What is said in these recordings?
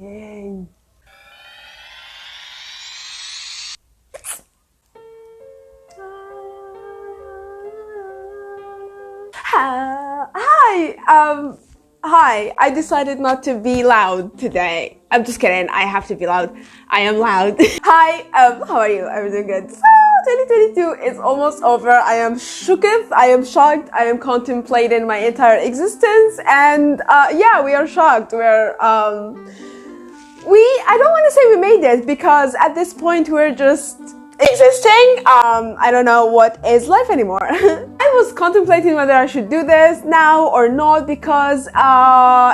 talking. Hi, I decided not to be loud today. I'm just kidding, I have to be loud. I am loud. Hi, how are you? Everything good? So, 2022 is almost over. I am shooketh, I am shocked, I am contemplating my entire existence, and yeah, we are shocked. I don't want to say we made it, because at this point we're just existing. I don't know what is life anymore. I was contemplating whether I should do this now or not, because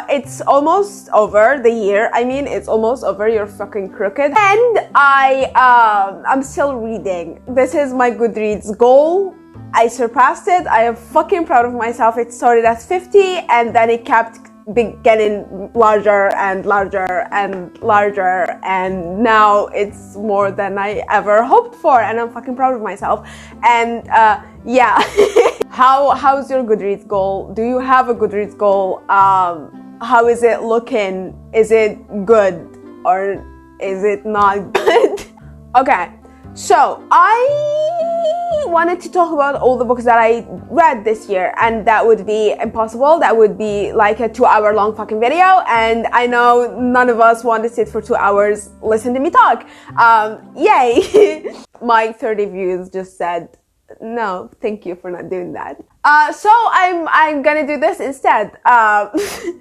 it's almost over, the year. I mean, it's almost over. You're fucking crooked. And I'm still reading. This is my Goodreads goal. I surpassed it. I am fucking proud of myself. It started at 50 and then it kept getting larger and larger and larger, and now it's more than I ever hoped for, and I'm fucking proud of myself. And yeah. How's your Goodreads goal? Do you have a Goodreads goal? How is it looking? Is it good or is it not good? Okay, so I wanted to talk about all the books that I read this year, and that would be impossible. That would be like a 2-hour long fucking video, and I know none of us want to sit for 2 hours listen to me talk. Yay. My 30 views just said no, thank you for not doing that. So I'm gonna do this instead.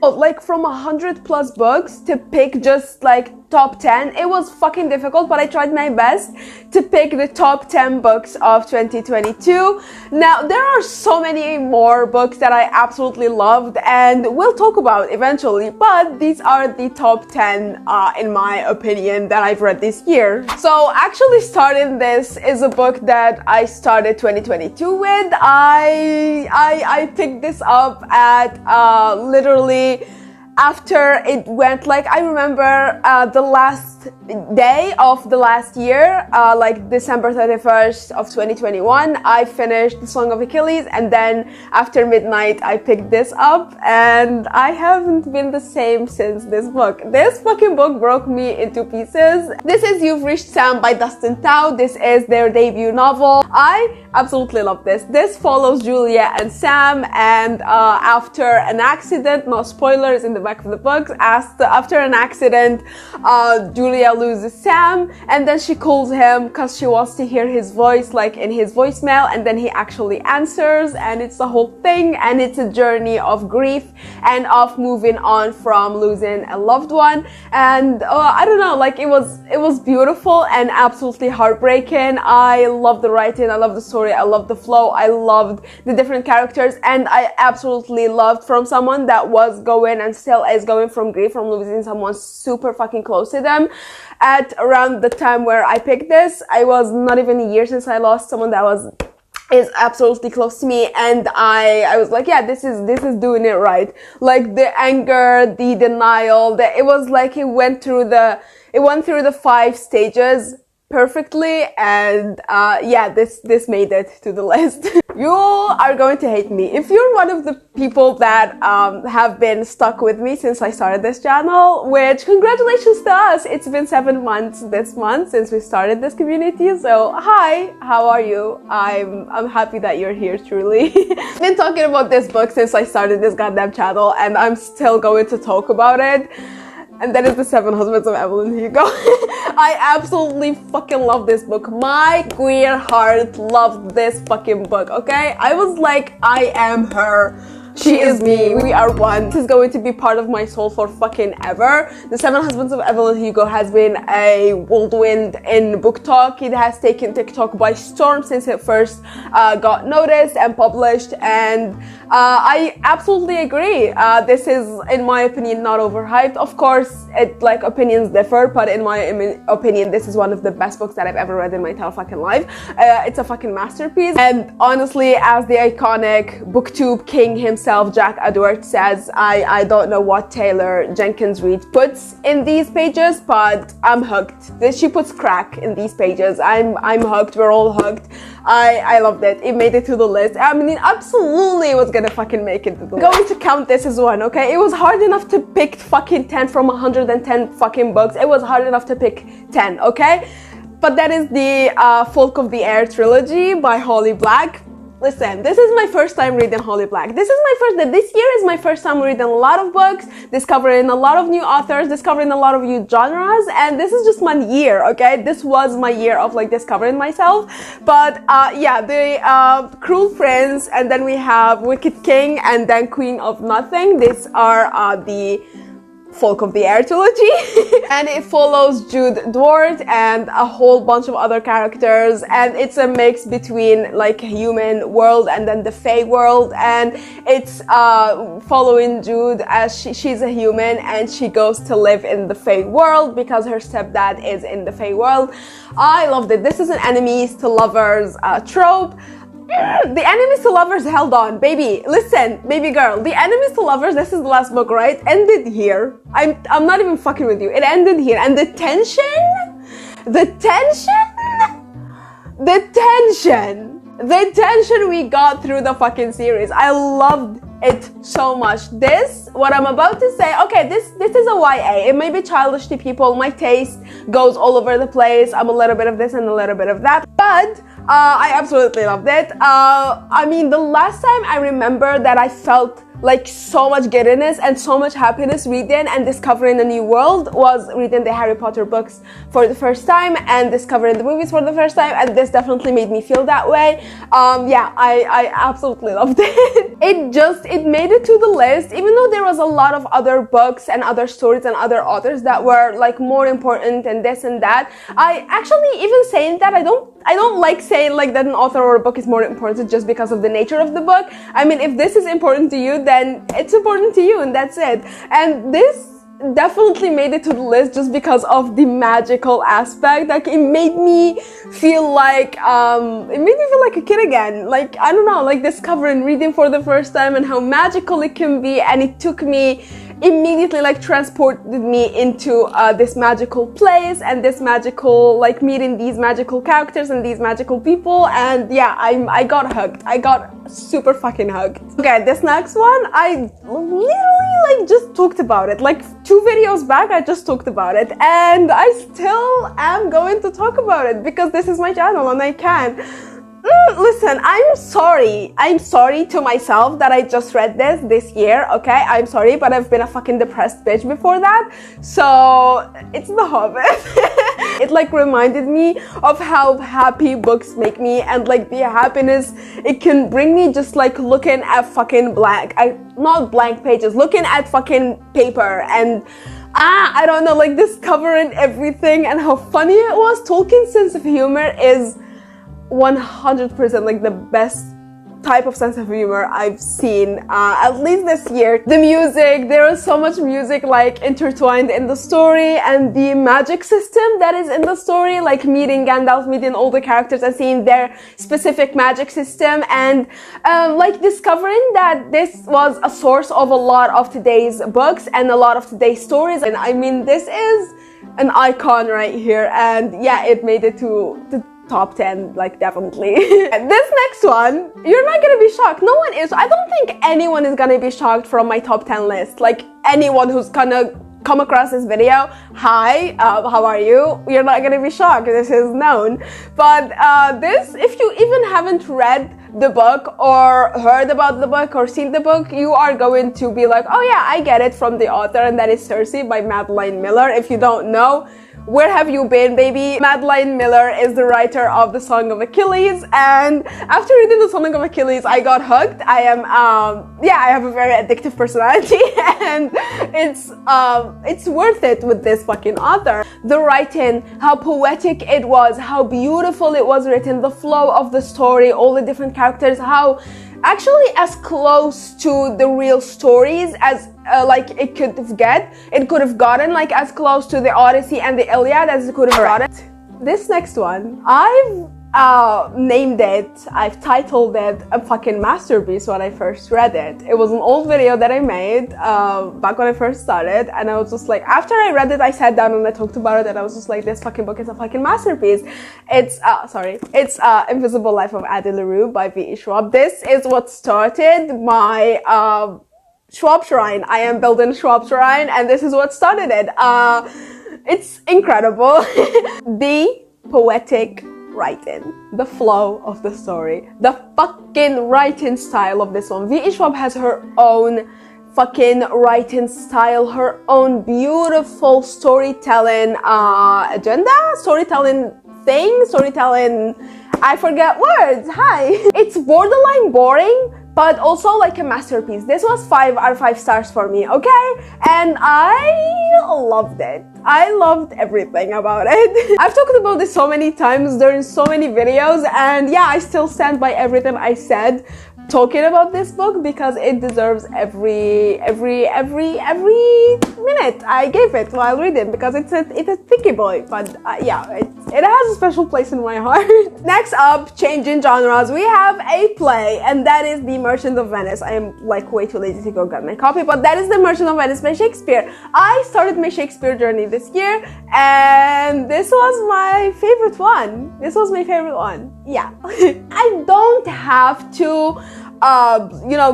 Like from 100+ books to pick just like top 10. It was fucking difficult, but I tried my best to pick the top 10 books of 2022. Now, there are so many more books that I absolutely loved and we'll talk about eventually, but these are the top 10 in my opinion that I've read this year. So actually starting this is a book that I started 2022 with. I picked this up at literally after it went, like, I remember the last day of the last year, like December 31st of 2021, I finished The Song of Achilles, and then after midnight I picked this up, and I haven't been the same since this book. This fucking book broke me into pieces. This is You've Reached Sam by Dustin Tao. This is their debut novel. I absolutely love this. This follows Julia and Sam, and after an accident, no spoilers in the back of the book, after an accident, Julia loses Sam, and then she calls him because she wants to hear his voice, like in his voicemail, and then he actually answers, and it's the whole thing, and it's a journey of grief and of moving on from losing a loved one. And I don't know, like it was beautiful and absolutely heartbreaking. I love the writing, I love the story, I love the flow, I loved the different characters, and I absolutely loved, from someone that was going and still is going from grief, from losing someone super fucking close to them. At around the time where I picked this, I was not even a year since I lost someone that is absolutely close to me, and I was like, yeah, this is doing it right. Like the anger, the denial, it was like it went through the 5 stages perfectly, and yeah, this made it to the list. You are going to hate me if you're one of the people that have been stuck with me since I started this channel, which congratulations to us. It's been 7 months this month since we started this community, so hi, how are you? I'm happy that you're here, truly. I've been talking about this book since I started this goddamn channel, and I'm still going to talk about it. And that is The 7 Husbands of Evelyn Hugo. I absolutely fucking love this book. My queer heart loved this fucking book, okay? I was like, I am her. She is me. We are one. This is going to be part of my soul for fucking ever. The 7 Husbands of Evelyn Hugo has been a whirlwind in Booktok. It has taken TikTok by storm since it first got noticed and published, and I absolutely agree. This is, in my opinion, not overhyped. Of course, opinions differ, but in my opinion, this is one of the best books that I've ever read in my entire fucking life. It's a fucking masterpiece, and honestly, as the iconic booktube king himself himself, Jack Edwards, says, I don't know what Taylor Jenkins Reid puts in these pages, but I'm hooked. She puts crack in these pages. I'm hooked. We're all hooked. I loved it. It made it to the list. I mean, it absolutely was gonna fucking make it to the list. I'm going to count this as one, okay? It was hard enough to pick fucking 10 from 110 fucking books. It was hard enough to pick 10, okay? But that is the Folk of the Air trilogy by Holly Black. Listen, this is my first time reading Holly Black. This year is my first time reading a lot of books, discovering a lot of new authors, discovering a lot of new genres, and this is just my year, okay? This was my year of like discovering myself. But yeah, the Cruel Prince, and then we have Wicked King, and then Queen of Nothing. These are the Folk of the Air trilogy. And it follows Jude Dward and a whole bunch of other characters, and it's a mix between like human world and then the Fae world, and it's following Jude as she's a human and she goes to live in the Fae world because her stepdad is in the Fae world. I loved it. This is an enemies to lovers trope. The enemies to lovers held on, baby. Listen, baby girl, the enemies to lovers, this is the last book, right? Ended here. I'm not even fucking with you. It ended here, and the tension we got through the fucking series. I loved it so much. This, what I'm about to say, okay, this is a YA. It may be childish to people. My taste goes all over the place. I'm a little bit of this and a little bit of that, but I absolutely loved it. I mean, the last time I remember that I felt like so much giddiness and so much happiness reading and discovering a new world was reading the Harry Potter books for the first time and discovering the movies for the first time, and this definitely made me feel that way. Yeah, I absolutely loved it. It made it to the list, even though there was a lot of other books and other stories and other authors that were like more important and this and that. I actually, even saying that, I don't like saying like that an author or a book is more important just because of the nature of the book. I mean, if this is important to you, then it's important to you and that's it. And this definitely made it to the list just because of the magical aspect. Like, it made me feel like a kid again. Like, I don't know, like discovering reading for the first time and how magical it can be, and it took me immediately, like, transported me into this magical place and this magical, like, meeting these magical characters and these magical people, and yeah, I got hooked. I got super fucking hooked. Okay, this next one, I literally, like, just talked about it. Like, 2 videos back, I just talked about it, and I still am going to talk about it because this is my channel and I can. Listen, I'm sorry to myself that I just read this year, okay? I'm sorry, but I've been a fucking depressed bitch before that. So, it's The Hobbit. It like reminded me of how happy books make me and like the happiness it can bring me just like looking at fucking not blank pages, looking at fucking paper and I don't know, like discovering everything and how funny it was. Tolkien's sense of humor is 100% like the best type of sense of humor I've seen, at least this year. The music, there is so much music like intertwined in the story, and the magic system that is in the story, like meeting Gandalf, meeting all the characters and seeing their specific magic system, and like discovering that this was a source of a lot of today's books and a lot of today's stories. And I mean, this is an icon right here, and yeah, it made it to the top 10, like, definitely. This next one, you're not gonna be shocked. No one is. I don't think anyone is gonna be shocked from my top 10 list. Like, anyone who's gonna come across this video, hi, how are you? You're not gonna be shocked. This is known. But this, if you even haven't read the book or heard about the book or seen the book, you are going to be like, oh yeah, I get it, from the author, and that is Cersei by Madeline Miller. If you don't know, where have you been, baby? Madeline Miller is the writer of The Song of Achilles, and after reading The Song of Achilles, I got hooked. I am, I have a very addictive personality, and it's worth it with this fucking author. The writing, how poetic it was, how beautiful it was written, the flow of the story, all the different characters, how actually as close to the real stories as like it could have gotten, like as close to the Odyssey and the Iliad as it could have gotten. This next one, named it, I've titled it a fucking masterpiece when I first read it. It was an old video that I made back when I first started, and I was just like, after I read it, I sat down and I talked about it, and I was just like, this fucking book is a fucking masterpiece. It's Invisible Life of Addie LaRue by V.E. Schwab. This is what started my Schwab Shrine. I am building a Schwab Shrine, and this is what started it. It's incredible. The poetic writing, the flow of the story, the fucking writing style of this one. V.E. Schwab has her own fucking writing style, her own beautiful storytelling agenda, storytelling I forget words. Hi. It's borderline boring, but also like a masterpiece. This was 5 out of 5 stars for me, okay? And I loved it. I loved everything about it. I've talked about this so many times during so many videos, and yeah, I still stand by everything I said talking about this book because it deserves every minute I gave it while reading, because it's a thicky boy, but yeah, it has a special place in my heart. Next up, changing genres, we have a play, and that is The Merchant of Venice. I am like way too lazy to go get my copy, but that is The Merchant of Venice by Shakespeare. I started my Shakespeare journey this year, and this was my favorite one. Yeah. I don't have to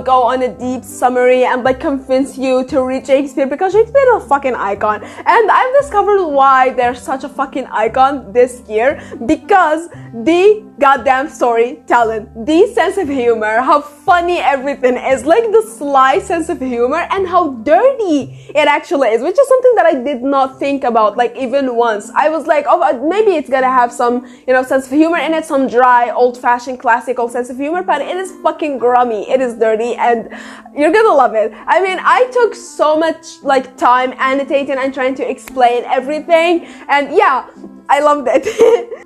go on a deep summary and like convince you to read Shakespeare, because Shakespeare is a fucking icon, and I've discovered why they're such a fucking icon this year, because the goddamn storytelling, the sense of humor, how funny everything is, like the sly sense of humor, and how dirty it actually is, which is something that I did not think about like even once. I was like, oh, maybe it's gonna have some sense of humor in it, some dry, old-fashioned, classical sense of humor, but it is fucking grummy, it is dirty, and you're gonna love it. I mean, I took so much like time annotating and trying to explain everything, and yeah, I loved it.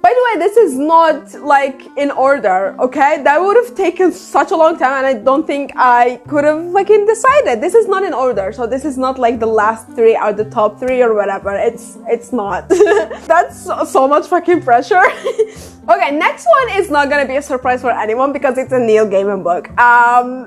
By the way, this is not like in order, okay? That would have taken such a long time, and I don't think I could have fucking decided. This is not in order, so this is not like the last 3 or the top 3 or whatever. It's not. That's so much fucking pressure. Okay, next one is not gonna be a surprise for anyone because it's a Neil Gaiman book.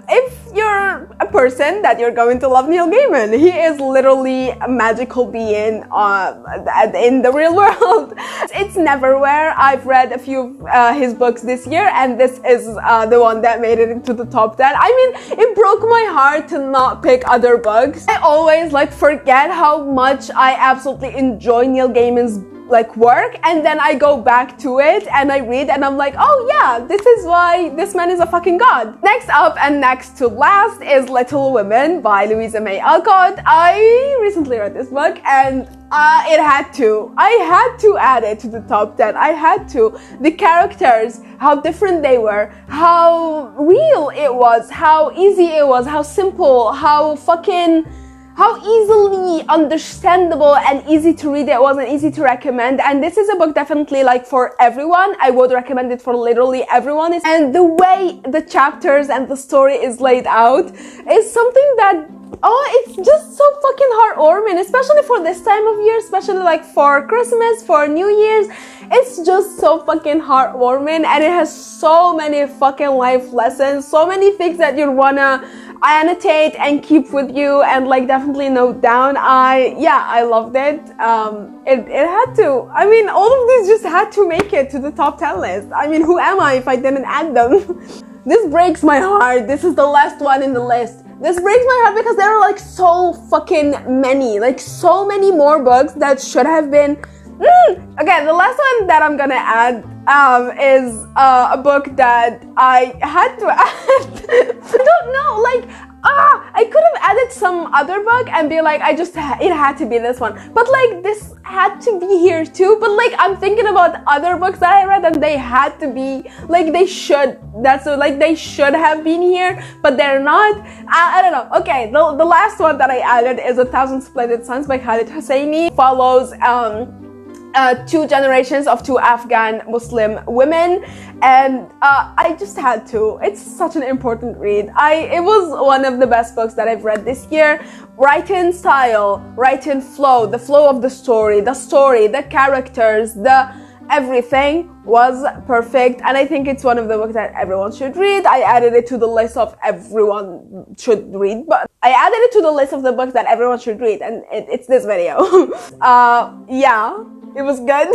If you're a person that you're going to love Neil Gaiman, he is literally a magical being in the real world. It's Neverwhere. I've read a few of his books this year, and this is the one that made it into the top 10. I mean, it broke my heart to not pick other books. I always like forget how much I absolutely enjoy Neil Gaiman's like work, and then I go back to it and I read and I'm like, oh yeah, this is why this man is a fucking god. Next up and next to last is Little Women by Louisa May Alcott. I recently read this book, and I had to add it to the top 10. I had to. The characters, how different they were, how real it was, how easy it was, how simple, how easily understandable and easy to read it was, and easy to recommend. And this is a book definitely like for everyone. I would recommend it for literally everyone. And the way the chapters and the story is laid out is something that, it's just so fucking heartwarming, especially for this time of year, especially like for Christmas, for New Year's. It's just so fucking heartwarming, and it has so many fucking life lessons, so many things that you'd wanna annotate and keep with you and like definitely note down. I loved it. It had to. I mean, all of these just had to make it to the top 10 list. I mean, who am I if I didn't add them? This breaks my heart. This is the last one in the list. This breaks my heart because there are like so fucking many, like so many more books that should have been. Okay, the last one that I'm gonna add is a book that I had to add. I don't know, like, I could have added some other book and be like, it had to be this one. But like, this had to be here too. But like, I'm thinking about other books that I read and they had to be, like, they should have been here, but they're not. I don't know. Okay, the last one that I added is 1,000 Splendid Suns by Khaled Hosseini. Follows, 2 generations of 2 Afghan Muslim women, and I just had to. It's such an important read. It was one of the best books that I've read this year. Writing style, writing flow, the flow of the story, the characters, everything was perfect, and I think it's one of the books that everyone should read. I added it to the list of everyone should read, but I added it to the list of the books that everyone should read, and it's this video. Yeah, it was good.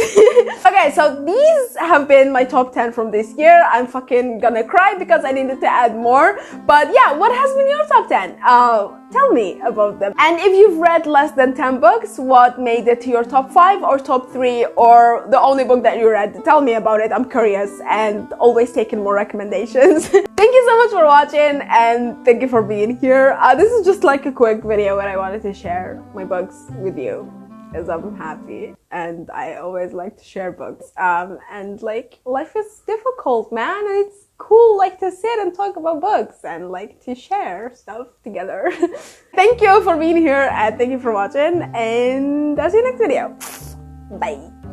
Okay, so these have been my top 10 from this year. I'm fucking gonna cry because I needed to add more. But yeah, what has been your top 10? Tell me about them. And if you've read less than 10 books, what made it to your top 5 or top 3 or the only book that you read? Tell me about it. I'm curious and always taking more recommendations. Thank you so much for watching and thank you for being here. This is just like a quick video where I wanted to share my books with you, because I'm happy and I always like to share books. And like, life is difficult, man, and it's cool like to sit and talk about books and like to share stuff together. Thank you for being here and thank you for watching, and I'll see you next video. Bye.